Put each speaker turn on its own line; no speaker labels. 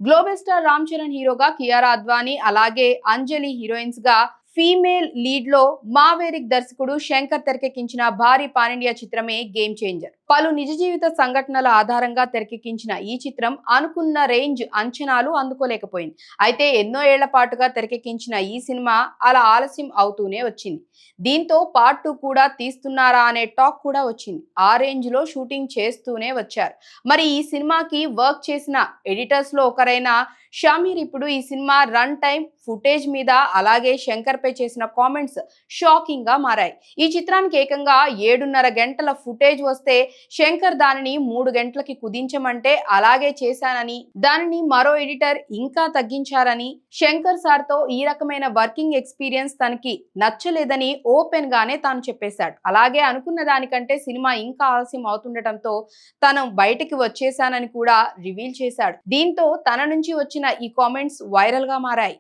Global star Ram Charan హీరోగా, కియారా అద్వానీ అలాగే అంజలి heroines గా ఫీమేల్ లీడ్ లో మావేరిక్ దర్శకుడు శంకర్ తెరకెక్కించిన భారీ పాన్ ఇండియా చిత్రమే గేమ్ చేంజర్. పలు నిజ జీవిత సంఘటనల ఆధారంగా తెరకెక్కించిన ఈ చిత్రం అనుకున్న రేంజ్ అంచనాలు అందుకోలేకపోయింది. అయితే ఎన్నో ఏళ్ల పాటుగా తెరకెక్కించిన ఈ సినిమా అలా ఆలస్యం అవుతూనే వచ్చింది. దీంతో పార్ట్ 2 కూడా తీస్తున్నారా అనే టాక్ కూడా వచ్చింది. ఆ రేంజ్ లో షూటింగ్ చేస్తూనే వచ్చారు. మరి ఈ సినిమాకి వర్క్ చేసిన ఎడిటర్స్ లో ఒకరైన షమీర్ ఇప్పుడు ఈ సినిమా రన్ టైం ఫుటేజ్ మీద అలాగే శంకర్ పై చేసిన కామెంట్స్ షాకింగ్ గా మారాయి. ఈ చిత్రానికి ఏకంగా 7.5 గంటల ఫుటేజ్ వస్తే శంకర్ దానిని 3 గంటలకి కుదించమంటే అలాగే చేశానని, దానిని మరో ఎడిటర్ ఇంకా తగ్గించారని, శంకర్ సార్ తో ఈ రకమైన వర్కింగ్ ఎక్స్పీరియన్స్ తనకి నచ్చలేదని ఓపెన్ గానే తాను చెప్పేశాడు. అలాగే అనుకున్న దానికంటే సినిమా ఇంకా ఆలస్యం అవుతుండటంతో తను బయటికి వచ్చేశానని కూడా రివీల్ చేశాడు. దీంతో తన నుంచి వచ్చిన ఈ కామెంట్స్ వైరల్ గా మారాయి.